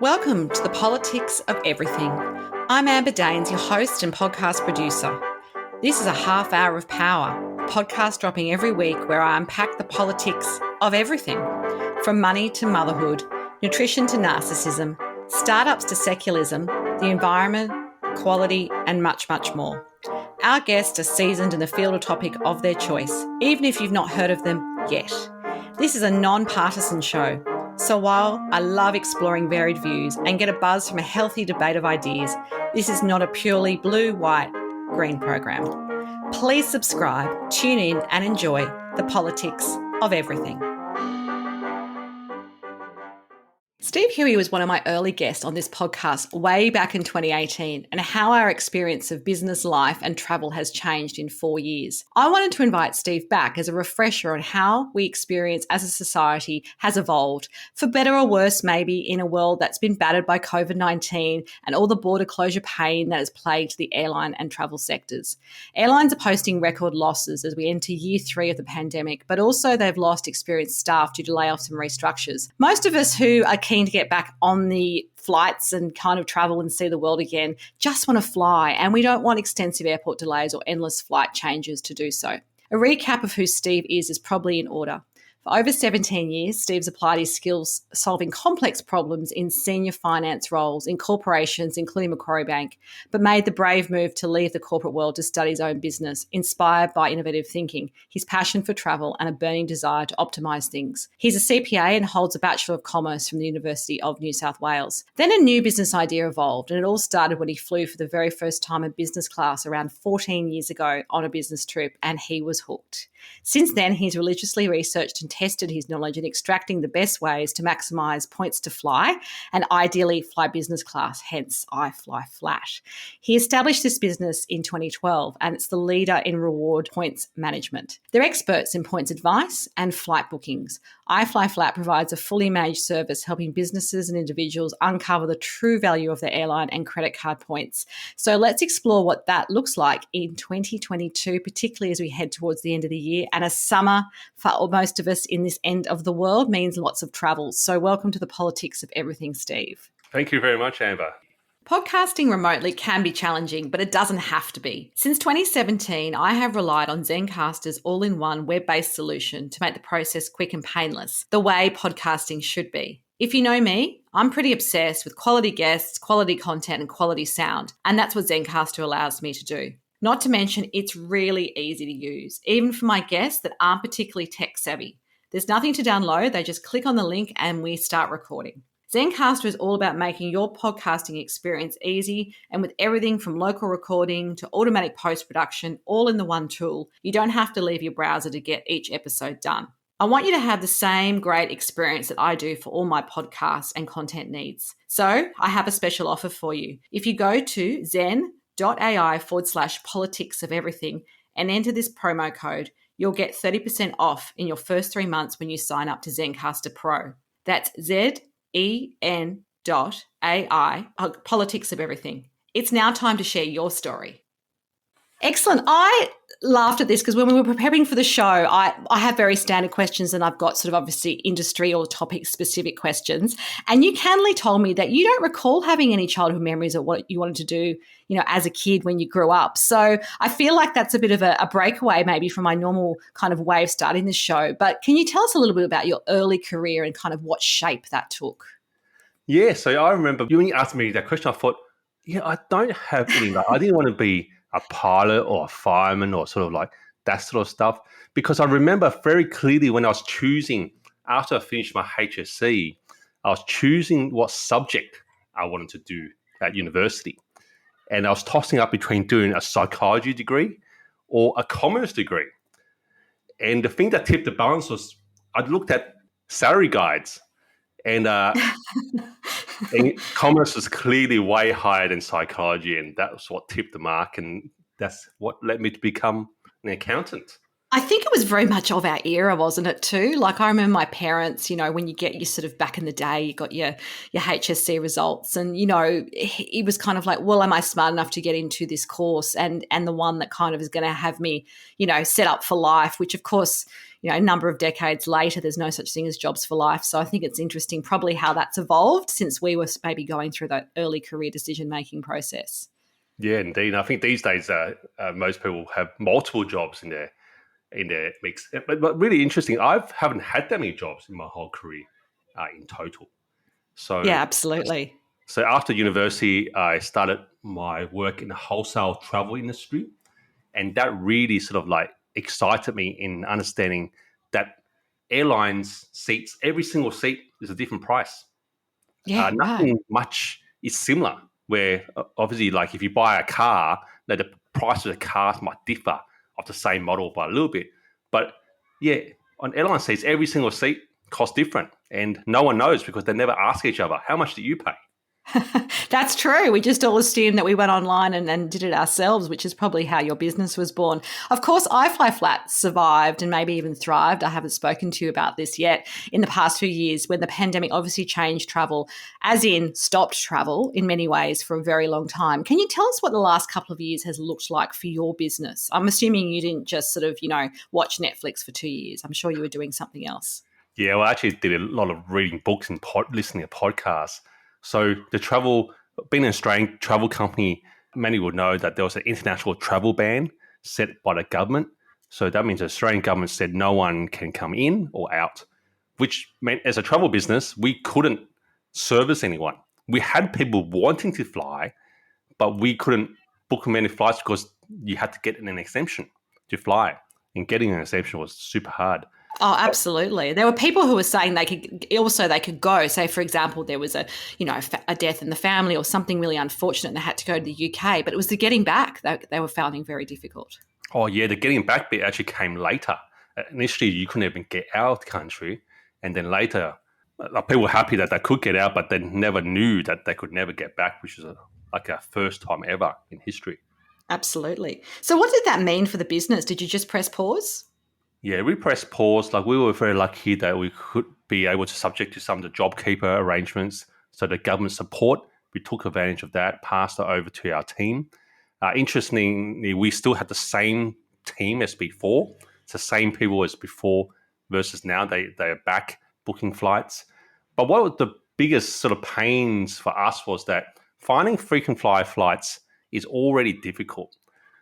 Welcome to the Politics of Everything. I'm Amber Daines, your host and podcast producer. This is a half hour of power, a podcast dropping every week where I unpack the politics of everything, from money to motherhood, nutrition to narcissism, startups to secularism, the environment, quality, and much, much more. Our guests are seasoned in the field or topic of their choice, even if you've not heard of them yet. This is a non-partisan show. So while I love exploring varied views and get a buzz from a healthy debate of ideas, this is not a purely blue, white, green program. Please subscribe, tune in and enjoy the politics of everything. Steve Huey was one of my early guests on this podcast way back in 2018 and how our experience of business life and travel has changed in 4 years. I wanted to invite Steve back as a refresher on how we experience as a society has evolved, for better or worse maybe, in a world that's been battered by COVID-19 and all the border closure pain that has plagued the airline and travel sectors. Airlines are posting record losses as we enter year 3 of the pandemic, but also they've lost experienced staff due to layoffs and restructures. Most of us who are keen to get back on the flights and kind of travel and see the world again just want to fly, and we don't want extensive airport delays or endless flight changes to do so. A recap of who Steve is probably in order. For over 17 years, Steve's applied his skills solving complex problems in senior finance roles in corporations, including Macquarie Bank, but made the brave move to leave the corporate world to study his own business, inspired by innovative thinking, his passion for travel, and a burning desire to optimise things. He's a CPA and holds a Bachelor of Commerce from the University of New South Wales. Then a new business idea evolved, and it all started when he flew for the very first time in business class around 14 years ago on a business trip, and he was hooked. Since then, he's religiously researched and tested his knowledge in extracting the best ways to maximise points to fly and ideally fly business class, hence I Fly Flat. He established this business in 2012 and it's the leader in reward points management. They're experts in points advice and flight bookings. I Fly Flat provides a fully managed service helping businesses and individuals uncover the true value of their airline and credit card points. So let's explore what that looks like in 2022, particularly as we head towards the end of the year, and a summer for most of us in this end of the world means lots of travel. So welcome to the Politics of Everything, Steve. Thank you very much, Amber. Podcasting remotely can be challenging, but it doesn't have to be. Since 2017, I have relied on Zencastr's all-in-one web-based solution to make the process quick and painless, the way podcasting should be. If you know me, I'm pretty obsessed with quality guests, quality content, and quality sound, and that's what Zencastr allows me to do. Not to mention, it's really easy to use, even for my guests that aren't particularly tech savvy. There's nothing to download, they just click on the link and we start recording. Zencastr is all about making your podcasting experience easy, and with everything from local recording to automatic post-production all in the one tool, you don't have to leave your browser to get each episode done. I want you to have the same great experience that I do for all my podcasts and content needs. So I have a special offer for you. If you go to zen.ai/politics of everything and enter this promo code, you'll get 30% off in your first 3 months when you sign up to Zencastr Pro. That's zen.ai, politics of everything. It's now time to share your story. Excellent. I laughed at this because when we were preparing for the show, I have very standard questions and I've got sort of obviously industry or topic specific questions. And you candidly told me that you don't recall having any childhood memories of what you wanted to do, as a kid when you grew up. So I feel like that's a bit of a breakaway maybe from my normal kind of way of starting this show. But can you tell us a little bit about your early career and kind of what shape that took? Yeah, so I remember when you asked me that question, I thought, I don't have any. I didn't want to be a pilot or a fireman or sort of like that sort of stuff, because I remember very clearly when I was choosing, after I finished my HSC, I was choosing what subject I wanted to do at university. And I was tossing up between doing a psychology degree or a commerce degree. And the thing that tipped the balance was I looked at salary guides, and and commerce was clearly way higher than psychology, and that was what tipped the mark, and that's what led me to become an accountant. I think it was very much of our era, wasn't it too? Like I remember my parents, when you get your sort of back in the day, you got your HSC results and, it was kind of like, well, am I smart enough to get into this course and the one that kind of is going to have me, set up for life, which of course, a number of decades later, there's no such thing as jobs for life. So I think it's interesting probably how that's evolved since we were maybe going through that early career decision-making process. Yeah, indeed. I think these days most people have multiple jobs in their mix. But really interesting, I haven't had that many jobs in my whole career in total. So Yeah, absolutely. so after university, I started my work in the wholesale travel industry, and that really sort of like excited me in understanding that airlines seats, every single seat is a different price. Yeah, right. Nothing much is similar. Where obviously, like if you buy a car, the price of the cars might differ of the same model by a little bit. But yeah, on airline seats, every single seat costs different, and no one knows because they never ask each other, "How much do you pay?" That's true. We just all assumed that we went online and did it ourselves, which is probably how your business was born. Of course, iFlyFlat survived and maybe even thrived. I haven't spoken to you about this yet in the past few years when the pandemic obviously changed travel, as in stopped travel in many ways for a very long time. Can you tell us what the last couple of years has looked like for your business? I'm assuming you didn't just sort of, watch Netflix for 2 years. I'm sure you were doing something else. Yeah, well, I actually did a lot of reading books and listening to podcasts. So being an Australian travel company, many will know that there was an international travel ban set by the government. So that means the Australian government said no one can come in or out, which meant as a travel business, we couldn't service anyone. We had people wanting to fly, but we couldn't book many flights because you had to get an exemption to fly. And getting an exemption was super hard. Oh, absolutely. There were people who were saying they could go. Say, for example, there was a death in the family or something really unfortunate and they had to go to the UK, but it was the getting back that they were finding very difficult. Oh, yeah, the getting back bit actually came later. Initially, you couldn't even get out of the country. And then later, people were happy that they could get out, but they never knew that they could never get back, which is like a first time ever in history. Absolutely. So what did that mean for the business? Did you just press pause? Yeah, we pressed pause. Like we were very lucky that we could be able to subject to some of the JobKeeper arrangements. So the government support, we took advantage of that, passed it over to our team. Interestingly, we still had the same team as before. It's the same people as before versus now they are back booking flights. But what was the biggest sort of pains for us was that finding frequent flyer flights is already difficult.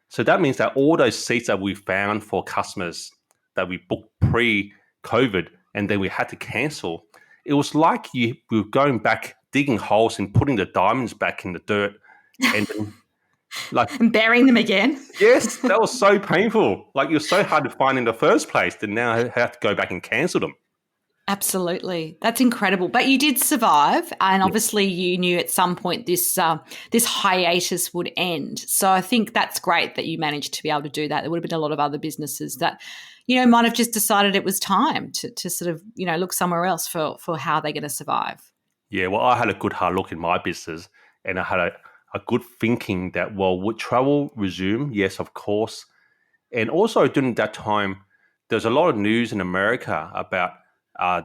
So that means that all those seats that we found for customers that we booked pre-COVID and then we had to cancel, it was like we were going back, digging holes and putting the diamonds back in the dirt. And then, like, And burying them again? yes, that was so painful. Like, it was so hard to find in the first place, then now I have to go back and cancel them. Absolutely. That's incredible. But you did survive, and obviously you knew at some point this hiatus would end. So I think that's great that you managed to be able to do that. There would have been a lot of other businesses that, might have just decided it was time to sort of, look somewhere else for how they're going to survive. Yeah, well, I had a good hard look in my business and I had a good thinking that, well, would travel resume? Yes, of course. And also during that time, there's a lot of news in America about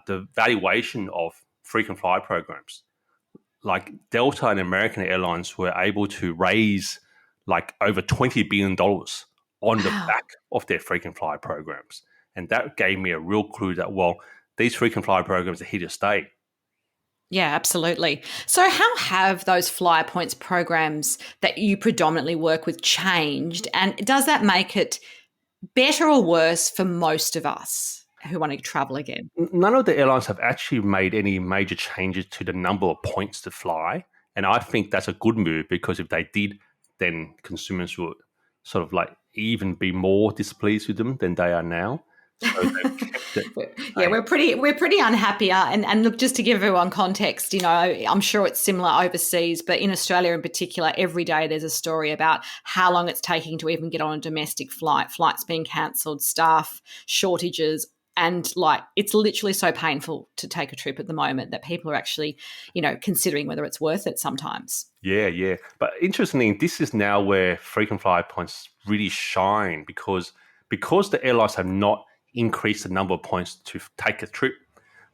the valuation of frequent flyer programs. Like Delta and American Airlines were able to raise like over $20 billion on the Wow. back of their frequent flyer programs. And that gave me a real clue that, well, these frequent flyer programs are here to stay. Yeah, absolutely. So how have those Flyer Points programs that you predominantly work with changed? And does that make it better or worse for most of us who want to travel again? None of the airlines have actually made any major changes to the number of points to fly. And I think that's a good move because if they did, then consumers would sort of like even be more displeased with them than they are now. So they've kept it the Yeah, same. we're pretty unhappy. And look, just to give everyone context, I'm sure it's similar overseas, but in Australia in particular, every day there's a story about how long it's taking to even get on a domestic flight, flights being cancelled, staff shortages. And like, it's literally so painful to take a trip at the moment that people are actually, considering whether it's worth it sometimes. Yeah, yeah. But interestingly, this is now where frequent flyer points really shine because the airlines have not increased the number of points to take a trip,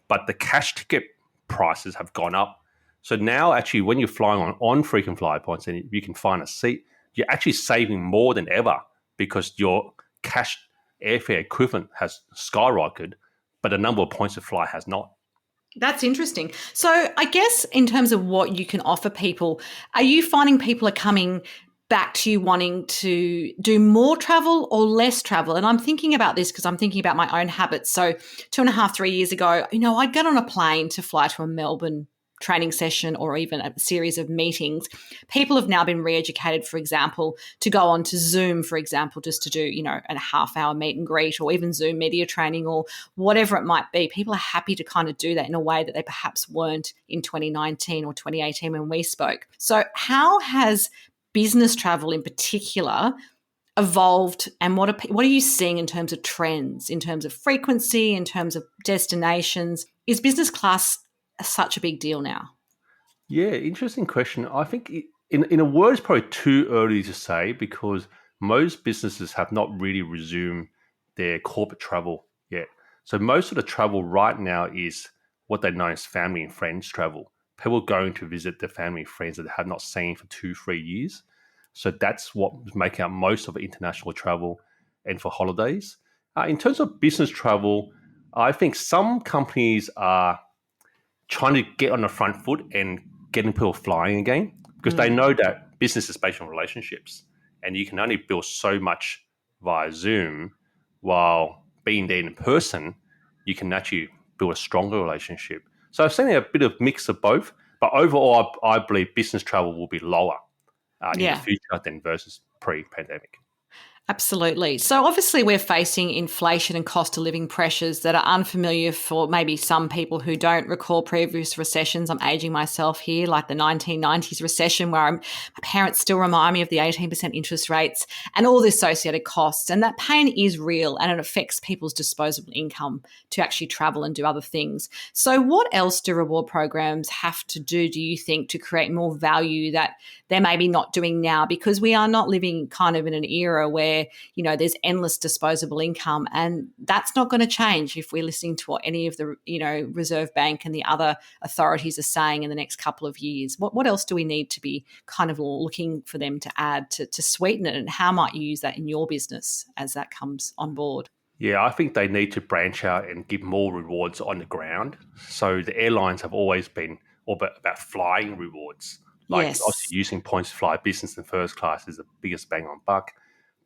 but the cash ticket prices have gone up. So now, actually, when you're flying on frequent flyer points and you can find a seat, you're actually saving more than ever because your cash airfare equivalent has skyrocketed, but the number of points to fly has not. That's interesting. So I guess in terms of what you can offer people, are you finding people are coming back to you wanting to do more travel or less travel? And I'm thinking about this because I'm thinking about my own habits. So 2.5, 3 years ago, I'd get on a plane to fly to a Melbourne training session or even a series of meetings. People have now been re-educated, for example, to go on to Zoom, for example, just to do, a half-hour meet and greet or even Zoom media training or whatever it might be. People are happy to kind of do that in a way that they perhaps weren't in 2019 or 2018 when we spoke. So how has business travel in particular evolved, and what are you seeing in terms of trends, in terms of frequency, in terms of destinations? Is business class such a big deal now? Yeah, interesting question. I think in a word, it's probably too early to say because most businesses have not really resumed their corporate travel yet. So most of the travel right now is what they know as family and friends travel. People going to visit their family and friends that they have not seen for 2-3 years. So that's what's making up most of international travel and for holidays. In terms of business travel, I think some companies are trying to get on the front foot and getting people flying again because they know that business is based on relationships and you can only build so much via Zoom while being there in person, you can actually build a stronger relationship. So I've seen a bit of mix of both, but overall, I believe business travel will be lower in the future than versus pre-pandemic. Absolutely. So obviously we're facing inflation and cost of living pressures that are unfamiliar for maybe some people who don't recall previous recessions. I'm aging myself here, like the 1990s recession where my parents still remind me of the 18% interest rates and all the associated costs. And that pain is real and it affects people's disposable income to actually travel and do other things. So what else do reward programs have to do you think, to create more value that they're maybe not doing now? Because we are not living kind of in an era where there's endless disposable income, and that's not going to change if we're listening to what any of the Reserve Bank and the other authorities are saying in the next couple of years. What else do we need to be kind of looking for them to add to sweeten it, and how might you use that in your business as that comes on board? Yeah, I think they need to branch out and give more rewards on the ground. So the airlines have always been all about flying rewards. Like obviously using points to fly business and first class is the biggest bang on buck.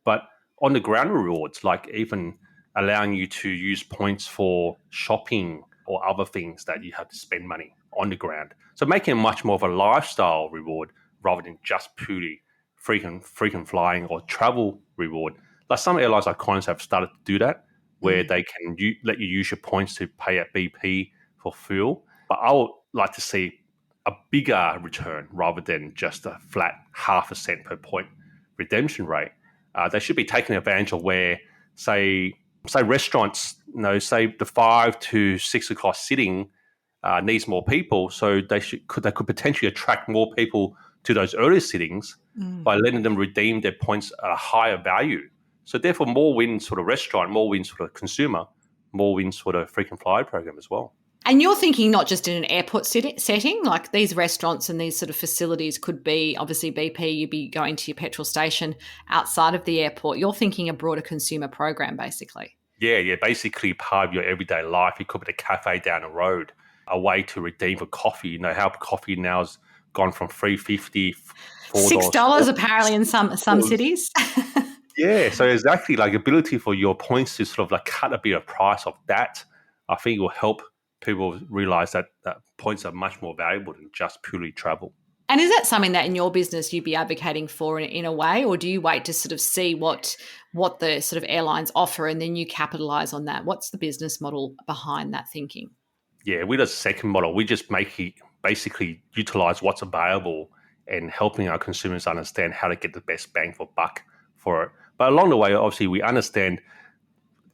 But on the ground rewards, like even allowing you to use points for shopping or other things that you have to spend money on the ground. So making it much more of a lifestyle reward rather than just purely frequent flying or travel reward. Like some airlines like Qantas have started to do that, where they can let you use your points to pay at BP for fuel. But I would like to see a bigger return rather than just a flat 0.5 cent per point redemption rate. They should be taking advantage of where, say restaurants, say the 5 to 6 o'clock sitting needs more people, so they could potentially attract more people to those earlier sittings by letting them redeem their points at a higher value. So therefore, more wins for the restaurant, more wins for the consumer, more wins for the frequent flyer program as well. And you're thinking not just in an airport setting, like these restaurants and these sort of facilities could be, obviously BP, you'd be going to your petrol station outside of the airport. You're thinking a broader consumer program, basically. Yeah, basically part of your everyday life. It could be the cafe down the road, a way to redeem for coffee. You know how coffee now has gone from $3.50, $6 apparently in some cities. Yeah, so exactly, like ability for your points to sort of like cut a bit of price of that, I think will help people realize that points are much more valuable than just purely travel. And is that something that in your business you'd be advocating for in a way, or do you wait to sort of see what the sort of airlines offer and then you capitalize on that? What's the business model behind that thinking? Yeah, with a second model, we just basically utilize what's available and helping our consumers understand how to get the best bang for buck for it. But along the way, obviously, we understand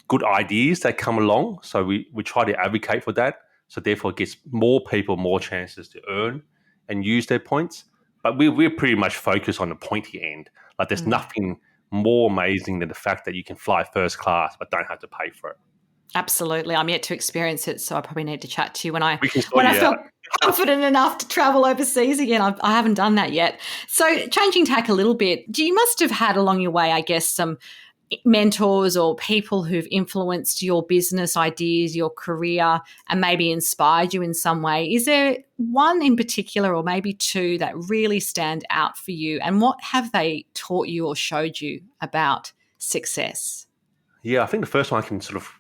good ideas that come along. So we try to advocate for that. So therefore, it gives more people more chances to earn and use their points. But we're pretty much focused on the pointy end. Like there's nothing more amazing than the fact that you can fly first class but don't have to pay for it. Absolutely. I'm yet to experience it, so I probably need to chat to you when I feel confident enough to travel overseas again. I haven't done that yet. So changing tack a little bit, you must have had along your way, I guess, some mentors or people who've influenced your business ideas, your career, and maybe inspired you in some way. Is there one in particular, or maybe two, that really stand out for you? And what have they taught you or showed you about success? Yeah, I think the first one I can sort of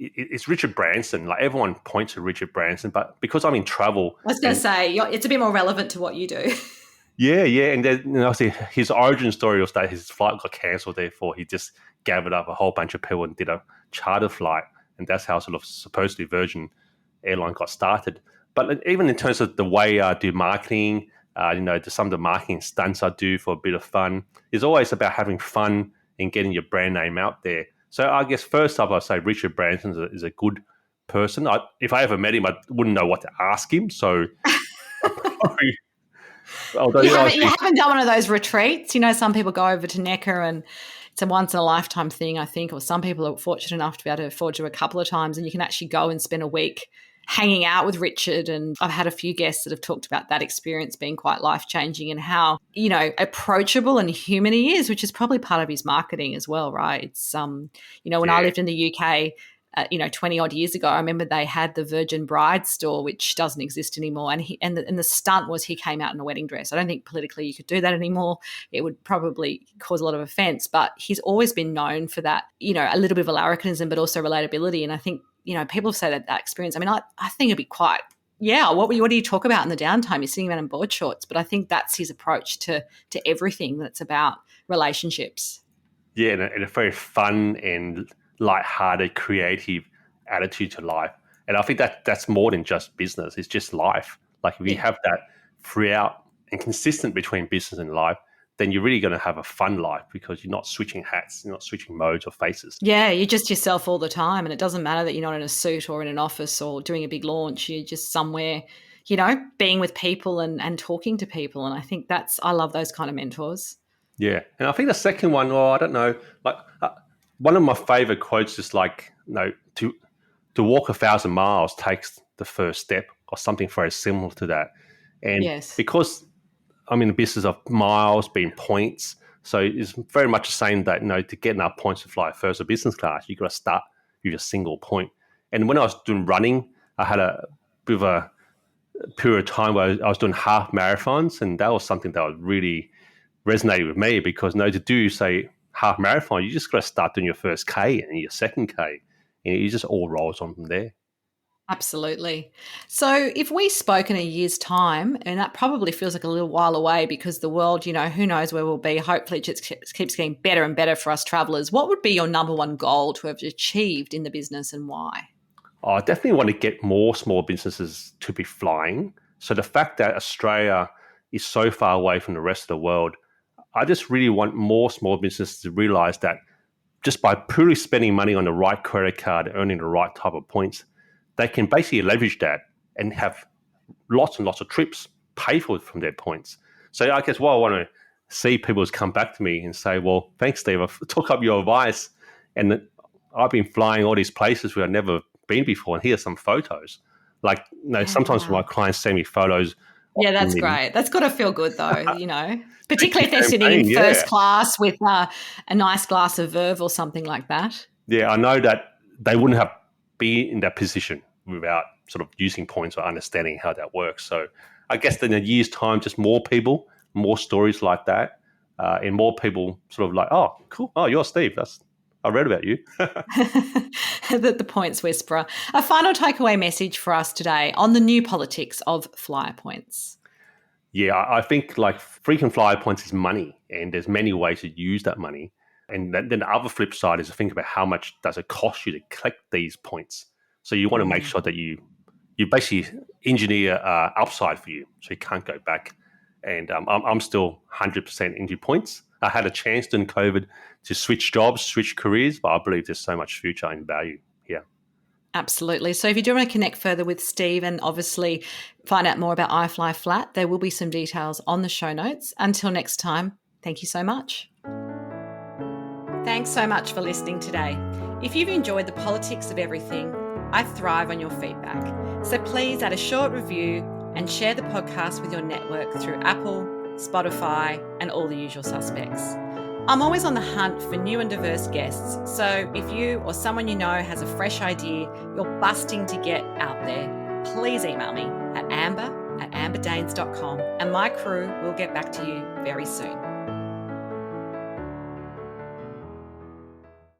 it's Richard Branson. Like everyone points to Richard Branson, but because I'm in travel, I was going to say, it's a bit more relevant to what you do. yeah, and then obviously his origin story was that his flight got cancelled. Therefore, he just gathered up a whole bunch of people and did a charter flight, and that's how sort of supposedly Virgin Airline got started. But even in terms of the way I do marketing, some of the marketing stunts I do for a bit of fun, is always about having fun and getting your brand name out there. So I guess first up, I'd say Richard Branson is a good person. If I ever met him, I wouldn't know what to ask him. So probably, although You haven't done one of those retreats. Some people go over to Necker and it's a once in a lifetime thing, I think, or some people are fortunate enough to be able to afford to a couple of times, and you can actually go and spend a week hanging out with Richard. And I've had a few guests that have talked about that experience being quite life-changing and how, approachable and human he is, which is probably part of his marketing as well, right? It's, when I lived in the UK, 20 odd years ago, I remember they had the Virgin Bride store, which doesn't exist anymore. And the stunt was he came out in a wedding dress. I don't think politically you could do that anymore. It would probably cause a lot of offense, but he's always been known for that, a little bit of a larrikinism, but also relatability. And I think, people say that experience, I think it'd be quite, what do you talk about in the downtime? You're sitting around in board shorts, but I think that's his approach to everything that's about relationships. Yeah, and a very fun and light-hearted, creative attitude to life. And I think that's more than just business. It's just life. Like if you have that throughout and consistent between business and life, then you're really going to have a fun life because you're not switching hats, you're not switching modes or faces. Yeah, you're just yourself all the time. And it doesn't matter that you're not in a suit or in an office or doing a big launch. You're just somewhere, being with people and talking to people. And I think I love those kind of mentors. Yeah. And I think the second one, I don't know, like one of my favorite quotes is like, to walk 1,000 miles takes the first step, or something very similar to that. And yes, because I'm in the business of miles being points, so it's very much the same that, to get enough points to fly first or business class, you've got to start with a single point. And when I was doing running, I had a bit of a period of time where I was doing half marathons, and that was something that was really resonated with me because, to do, say, half marathon, you just got to start doing your first K and your second K, and it just all rolls on from there. Absolutely. So if we spoke in a year's time, and that probably feels like a little while away because the world, who knows where we'll be, hopefully it just keeps getting better and better for us travellers. What would be your number one goal to have achieved in the business and why? I definitely want to get more small businesses to be flying. So the fact that Australia is so far away from the rest of the world, I just really want more small businesses to realize that just by purely spending money on the right credit card, earning the right type of points, they can basically leverage that and have lots and lots of trips paid for from their points. So I guess what I want to see people is come back to me and say, well, thanks, Steve. I took up your advice and I've been flying all these places where I've never been before. And here's some photos. Like, sometimes my clients send me photos. Yeah, that's great. That's got to feel good though, particularly if they're sitting in first class with a nice glass of Verve or something like that. Yeah, I know that they wouldn't have been in that position without sort of using points or understanding how that works. So I guess in a year's time, just more people, more stories like that, and more people sort of like, oh, cool. Oh, you're Steve. I read about you. the points whisperer. A final takeaway message for us today on the new politics of flyer points. Yeah, I think like frequent flyer points is money, and there's many ways to use that money. And then the other flip side is to think about how much does it cost you to collect these points. So you want to make sure that you basically engineer upside for you, so you can't go back. And I'm still 100% into points. I had a chance during COVID to switch jobs, switch careers, but I believe there's so much future and value here. Absolutely. So if you do want to connect further with Steve and obviously find out more about iFly Flat, there will be some details on the show notes. Until next time, thank you so much. Thanks so much for listening today. If you've enjoyed the politics of everything, I thrive on your feedback. So please add a short review and share the podcast with your network through Apple, Spotify, and all the usual suspects. I'm always on the hunt for new and diverse guests. So if you or someone you know has a fresh idea you're busting to get out there, please email me at amber@amberdanes.com and my crew will get back to you very soon.